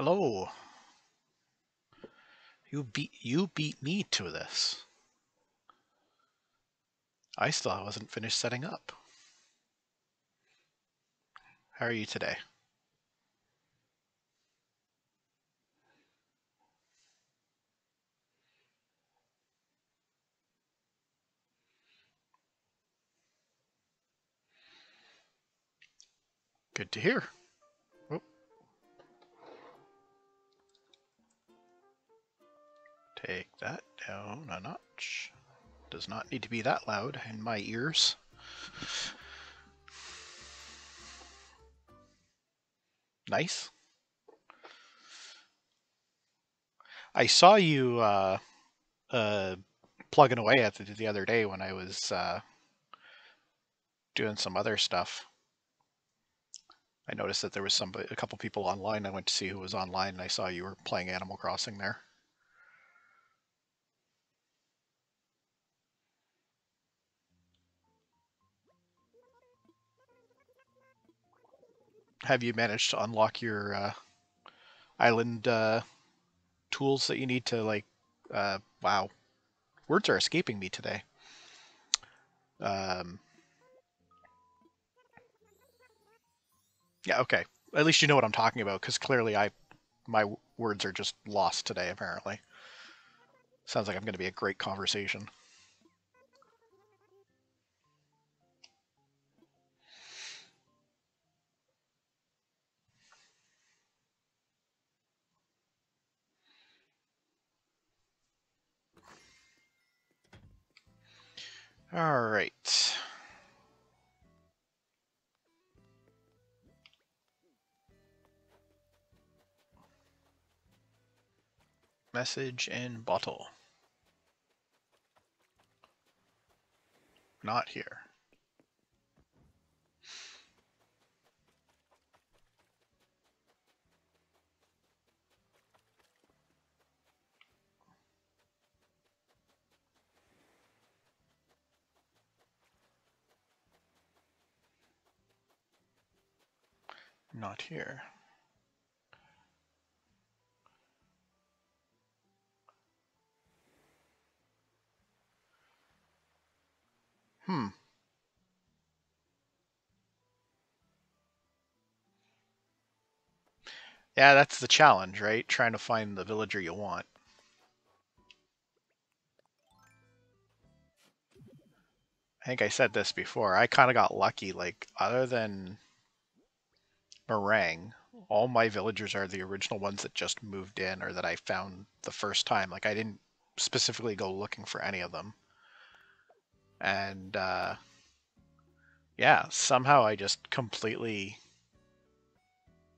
Hello. You beat me to this. I still wasn't finished setting up. How are you today? Good to hear. Oh, take that down a notch. Does not need to be that loud in my ears. Nice. I saw you uh, plugging away at it the other day when I was doing some other stuff. I noticed that there was a couple people online. I went to see who was online, and I saw you were playing Animal Crossing there. Have you managed to unlock your island tools that you need to wow, words are escaping me today. Um, yeah, okay. At least you know what I'm talking about, because clearly my words are just lost today. Apparently, sounds like I'm going to be a great conversation. All right. Message in bottle. Not here. Not here. Hmm. Yeah, that's the challenge, right? Trying to find the villager you want. I think I said this before. I kind of got lucky. Like, other than Meringue, all my villagers are the original ones that just moved in or that I found the first time. Like, I didn't specifically go looking for any of them. And yeah, somehow I just completely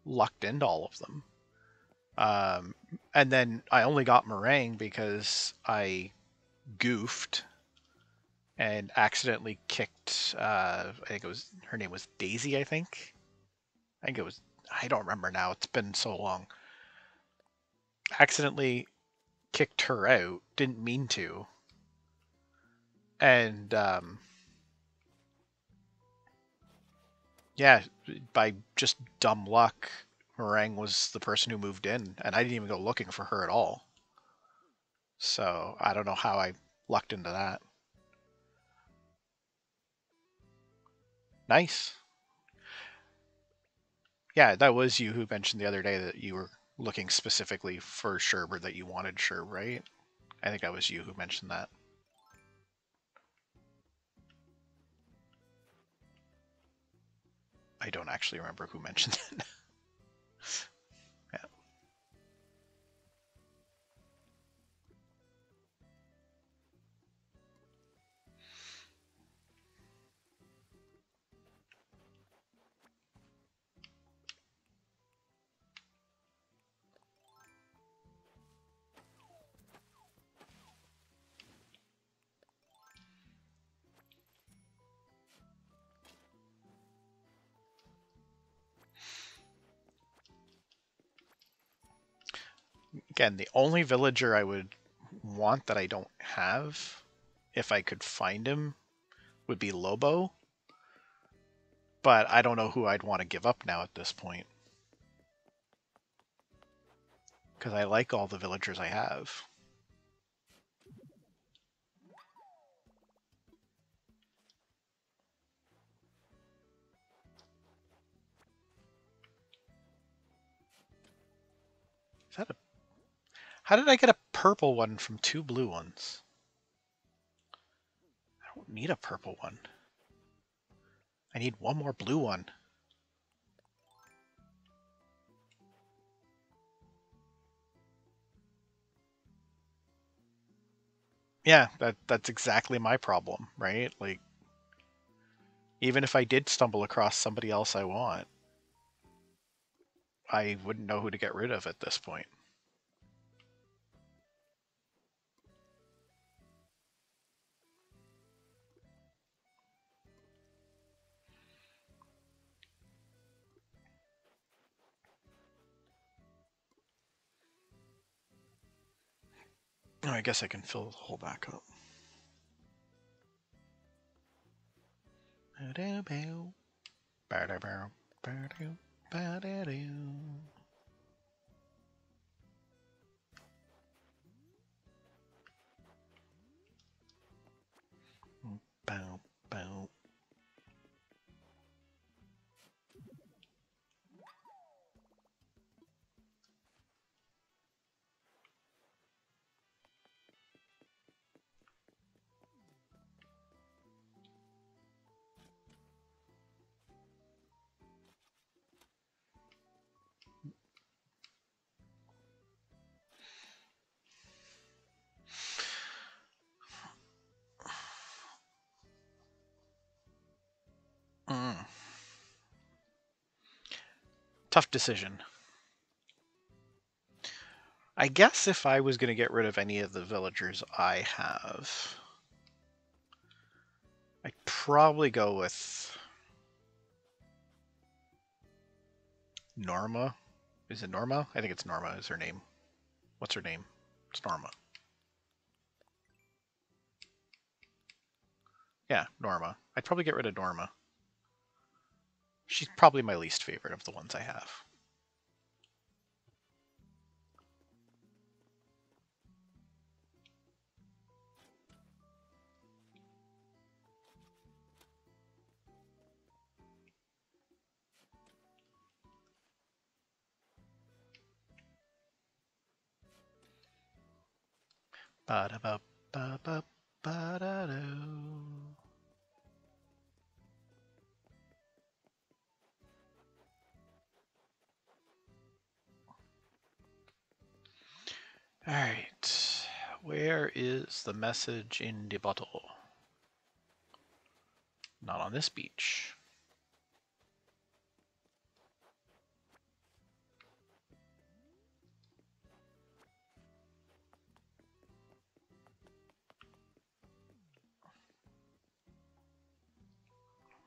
lucked into all of them. Um, and then I only got Meringue because I goofed and accidentally kicked. I think it was her name was Daisy. I think it was. I don't remember now. It's been so long. Accidentally kicked her out. Didn't mean to. And yeah, by just dumb luck, Meringue was the person who moved in, and I didn't even go looking for her at all. So I don't know how I lucked into that. Nice. Yeah, that was you who mentioned the other day that you were looking specifically for Sherb or that you wanted Sherb, right? I think that was you who mentioned that. I don't actually remember who mentioned it. Yeah. Again, the only villager I would want that I don't have, if I could find him, would be Lobo. But I don't know who I'd want to give up now at this point. because I like all the villagers I have. Is that a... How did I get a purple one from 2 blue ones? I don't need a purple one. I need 1 more blue one. Yeah, that's exactly my problem, right? Like, even if I did stumble across somebody else I want, I wouldn't know who to get rid of at this point. Oh, I guess I can fill the hole back up. Bow, bow. Mm. Tough decision. I guess if I was going to get rid of any of the villagers I have, I'd probably go with Norma. Is it Norma? I think it's Norma is her name. What's her name? It's Norma. Yeah, Norma. I'd probably get rid of Norma. She's probably my least favorite of the ones I have. Ba-da-ba-ba-ba-ba-da-do. All right. Where is the message in the bottle? Not on this beach.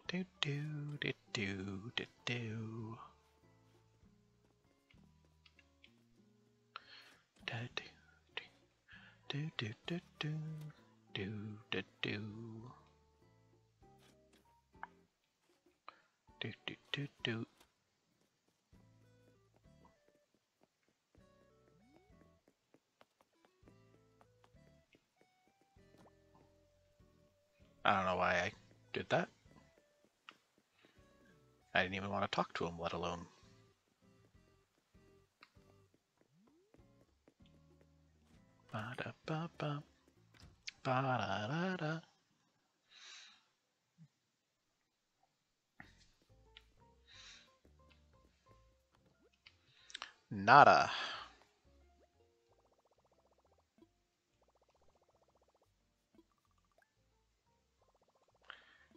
Do do do do do do. Da do do do do do do do do do do do do. I don't know why I did that. I didn't even want to talk to him, let alone. Ba-da-ba-ba. Ba-da-da-da. Nada.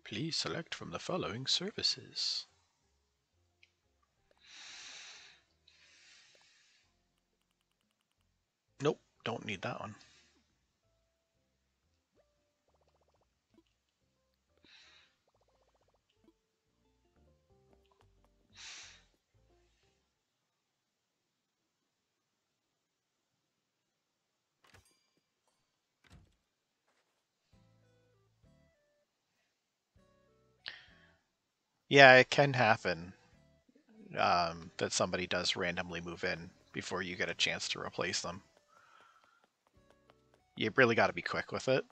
Please select from the following services. Nope, don't need that one. Yeah, it can happen that somebody does randomly move in before you get a chance to replace them. You really got to be quick with it.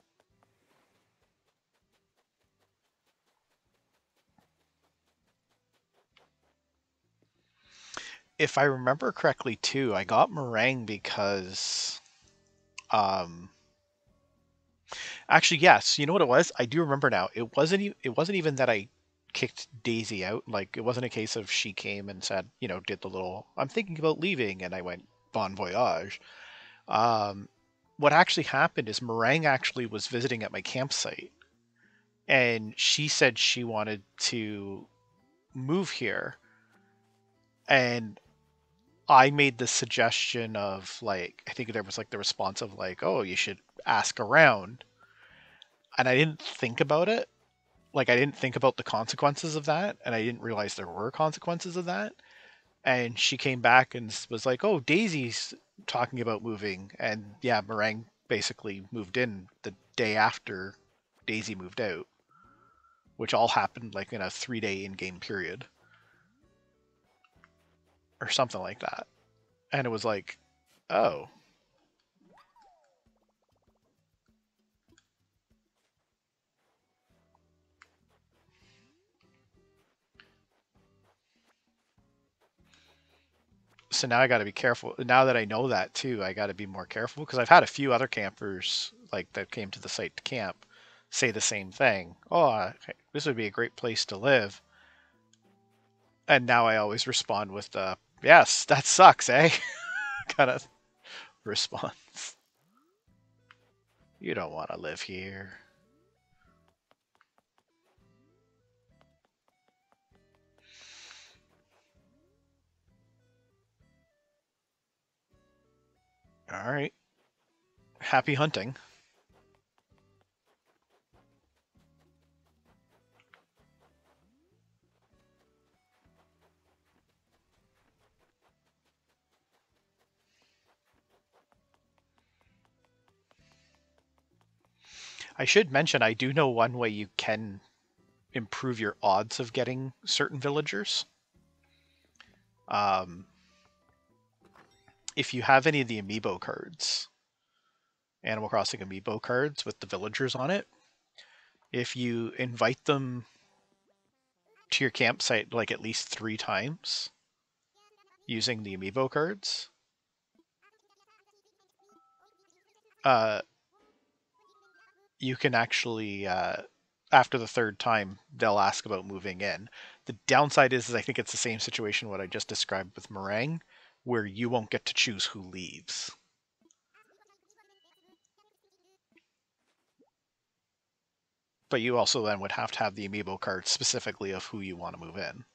If I remember correctly, too, I got Meringue because, um, actually, yes. You know what it was? I do remember now. It wasn't even that I kicked Daisy out. Like it wasn't a case of she came and said, did the little "I'm thinking about leaving," and I went "Bon voyage." Um, what actually happened is Meringue actually was visiting at my campsite, and she said she wanted to move here, and I made the suggestion of like I think there was like the response of like, "Oh, you should ask around," and I didn't think about it. Like I didn't think about the consequences of that, and I didn't realize there were consequences of that. And she came back and was like, "Oh, Daisy's talking about moving," and yeah, Meringue basically moved in the day after Daisy moved out, which all happened like in a 3-day in-game period or something like that. And it was like, oh, so now I got to be careful. Now that I know that too, I got to be more careful because I've had a few other campers like that came to the site to camp say the same thing. Oh, this would be a great place to live. And now I always respond with the "Yes, that sucks, eh?" kind of response. You don't want to live here. All right. Happy hunting. I should mention I do know one way you can improve your odds of getting certain villagers. Um, if you have any of the amiibo cards, Animal Crossing amiibo cards with the villagers on it, if you invite them to your campsite like at least 3 times using the amiibo cards, uh, you can actually after the third time they'll ask about moving in. The downside is I think it's the same situation what I just described with Meringue, where you won't get to choose who leaves. But you also then would have to have the amiibo card specifically of who you want to move in.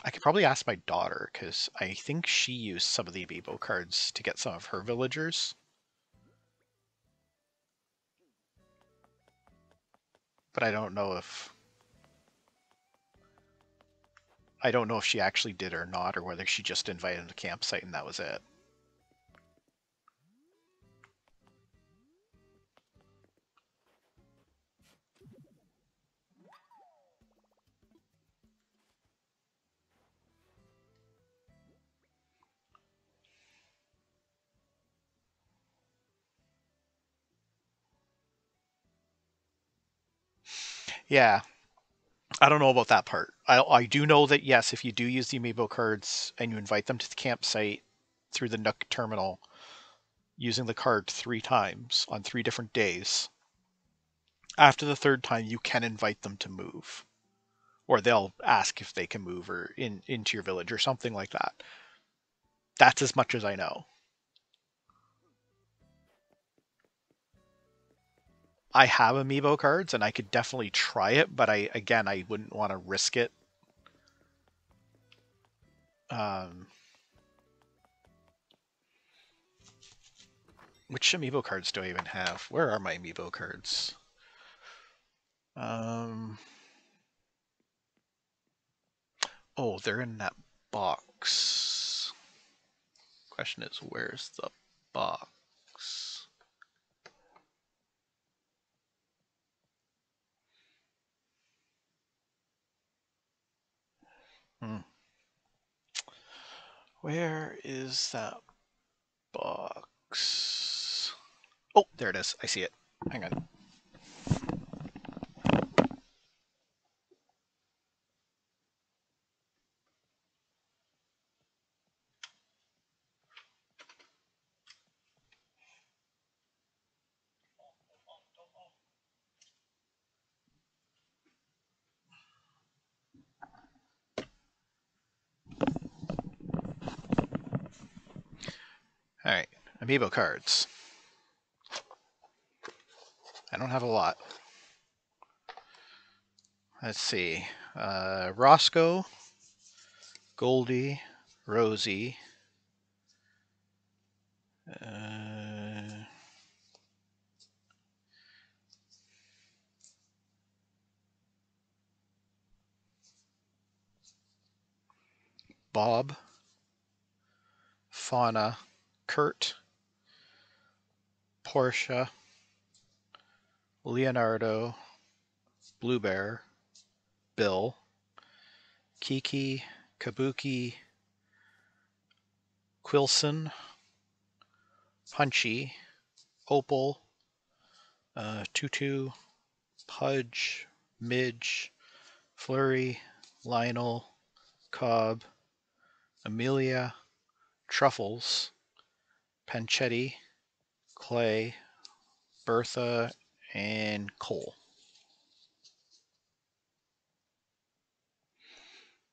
I could probably ask my daughter because I think she used some of the amiibo cards to get some of her villagers. But I don't know if she actually did or not, or whether she just invited them to the campsite and that was it. Yeah, I don't know about that part. I do know that yes, if you do use the amiibo cards and you invite them to the campsite through the Nook terminal using the card 3 times on 3 different days, after the third time you can invite them to move, or they'll ask if they can move or into your village or something like that. That's as much as I know. I have amiibo cards and I could definitely try it, but I wouldn't want to risk it. Um, which amiibo cards do I even have? Where are my amiibo cards? Um, oh, they're in that box. Question is, where's the box? Where is that box? Oh, there it is. I see it. Hang on. All right, amiibo cards. I don't have a lot. Let's see. Roscoe, Goldie, Rosie, Bob, Fauna, Kurt, Portia, Leonardo, Blue Bear, Bill, Kiki, Kabuki, Quilson, Punchy, Opal, Tutu, Pudge, Midge, Flurry, Lionel, Cobb, Amelia, Truffles, Panchetti, Clay, Bertha, and Cole.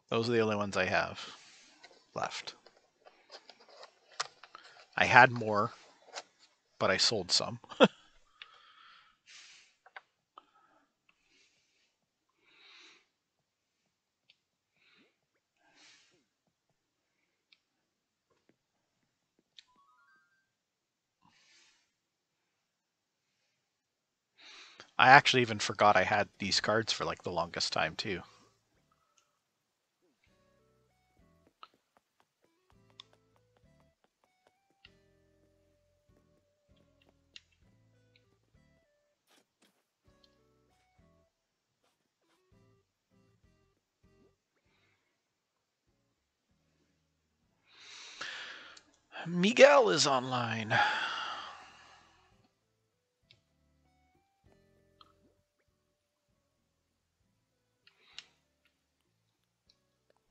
Those are the only ones I have left. I had more, but I sold some. I actually even forgot I had these cards for like the longest time too. Miguel is online.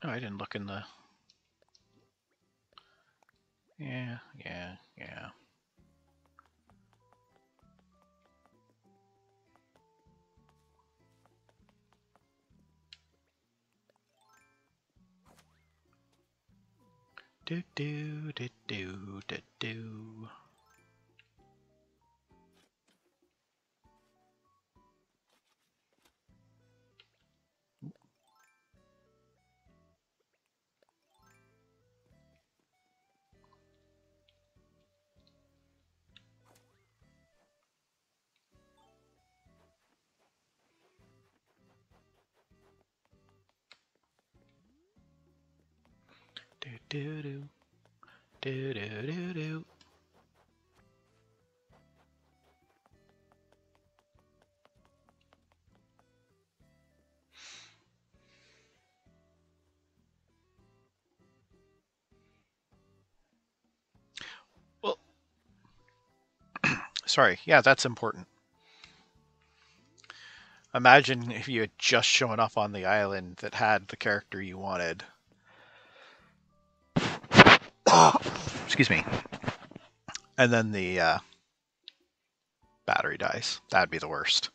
Oh, I didn't look in the... Yeah. Do do do do do do. Do do do do do do do. Well, sorry. Yeah, that's important. Imagine if you had just shown up on the island that had the character you wanted. Excuse me. And then the battery dies. That'd be the worst.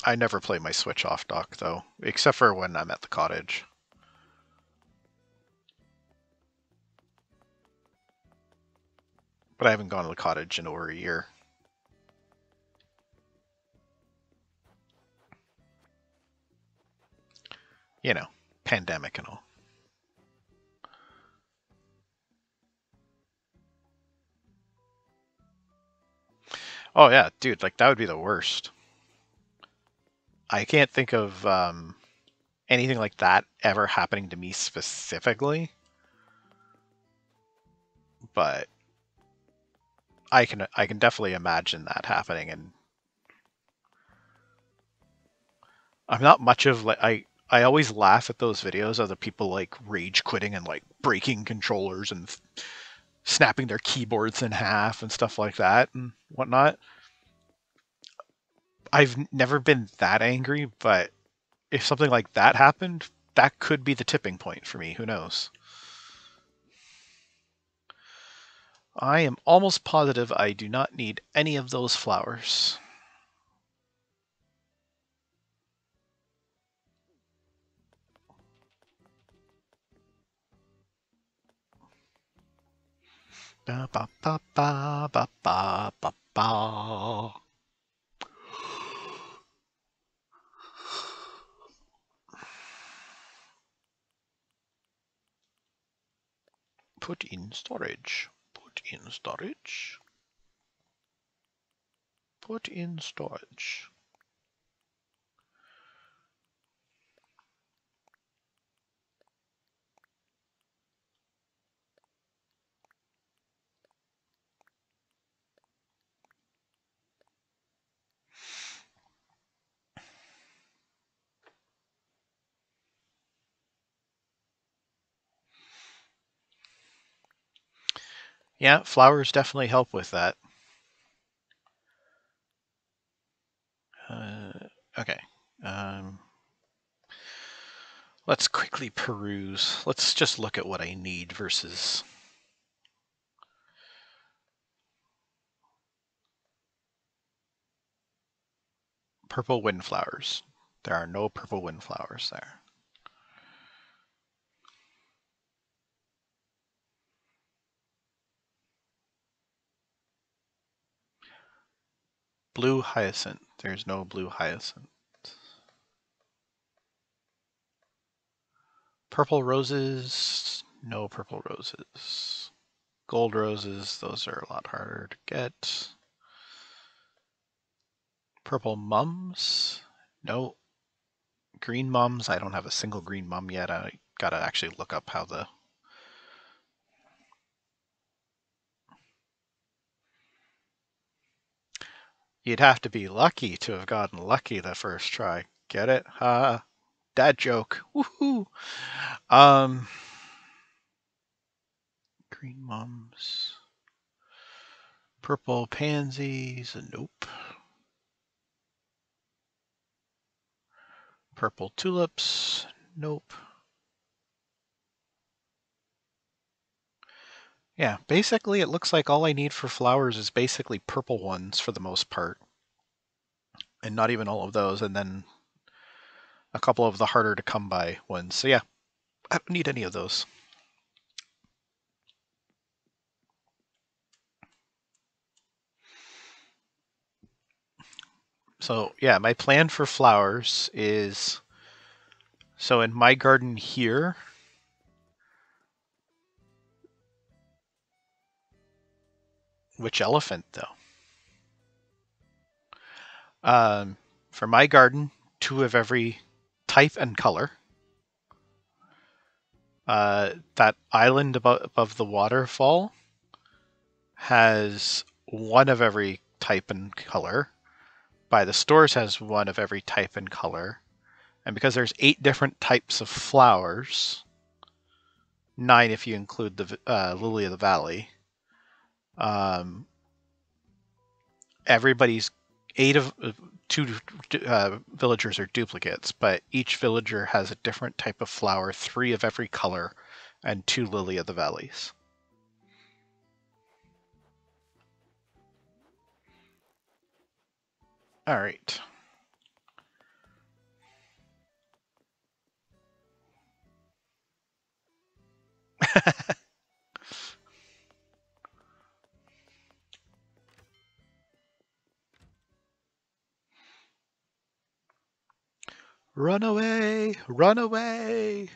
I never play my Switch off dock, though, except for when I'm at the cottage. But I haven't gone to the cottage in over a year. You know, pandemic and all. Oh yeah, dude, like that would be the worst. I can't think of anything like that ever happening to me specifically. but I can definitely imagine that happening. And I'm not much of like I always laugh at those videos of the people like rage quitting and like breaking controllers and snapping their keyboards in half and stuff like that and whatnot. I've never been that angry, but if something like that happened, that could be the tipping point for me. Who knows? I am almost positive I do not need any of those flowers. Ba ba ba ba ba ba ba ba. Put in storage. Put in storage. Put in storage. Yeah, flowers definitely help with that. Okay. Um, let's quickly peruse. Let's just look at what I need versus... Purple windflowers. There are no purple windflowers there. Blue hyacinth. There's no blue hyacinth. Purple roses. No purple roses. Gold roses. Those are a lot harder to get. Purple mums. No. Green mums. I don't have a single green mum yet. I gotta actually look up how the... You'd have to be lucky to have gotten lucky the first try. Get it? Ha. Dad joke. Woohoo. Green mums. Purple pansies. Nope. Purple tulips. Nope. Yeah, basically it looks like all I need for flowers is basically purple ones for the most part. And not even all of those, and then a couple of the harder to come by ones. So yeah, I don't need any of those. So yeah, my plan for flowers is... So in my garden here... Which elephant, though? For my garden, 2 of every type and color. That island above the waterfall has 1 of every type and color. By the stores has 1 of every type and color. And because there's 8 different types of flowers, 9 if you include the lily of the valley, everybody's 8 of 2 villagers are duplicates, but each villager has a different type of flower, 3 of every color, and 2 lily of the valleys. All right. Run away! Run away!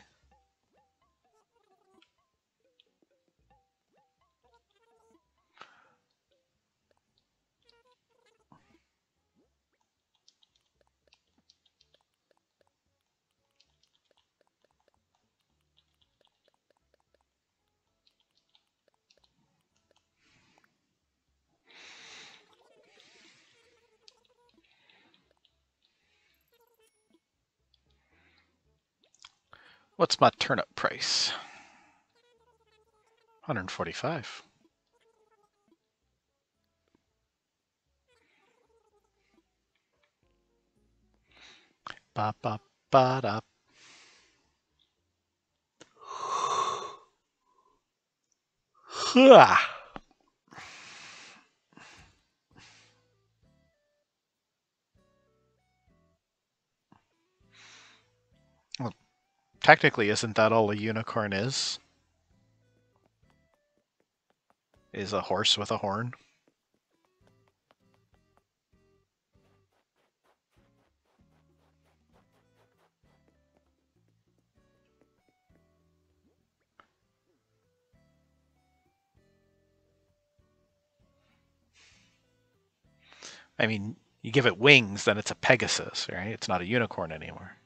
What's my turnip price? 145. Ba ba ba da. Well, technically, isn't that all a unicorn is? Is a horse with a horn? I mean, you give it wings, then it's a Pegasus, right? It's not a unicorn anymore.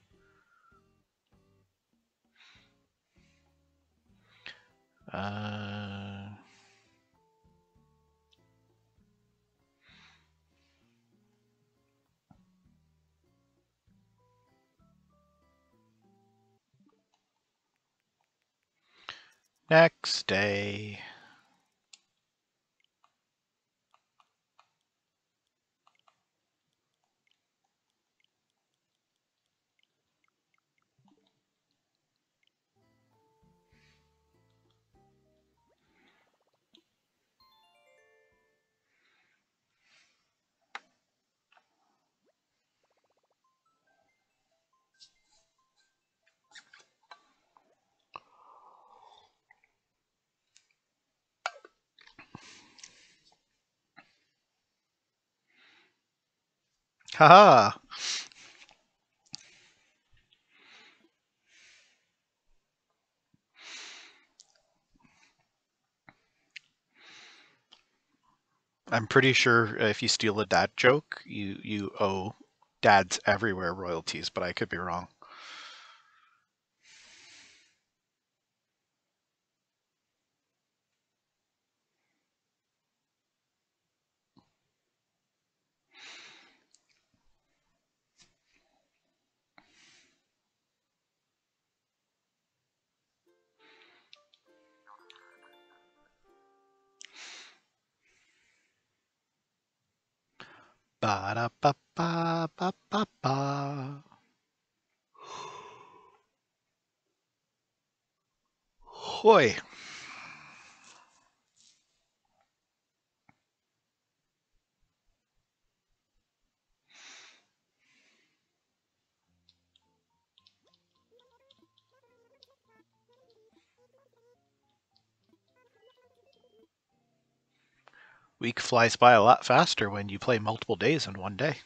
Next day. Haha! I'm pretty sure if you steal a dad joke, you owe dads everywhere royalties, but I could be wrong. Ba da ba ba ba ba ba. Hoy. Week flies by a lot faster when you play multiple days in one day.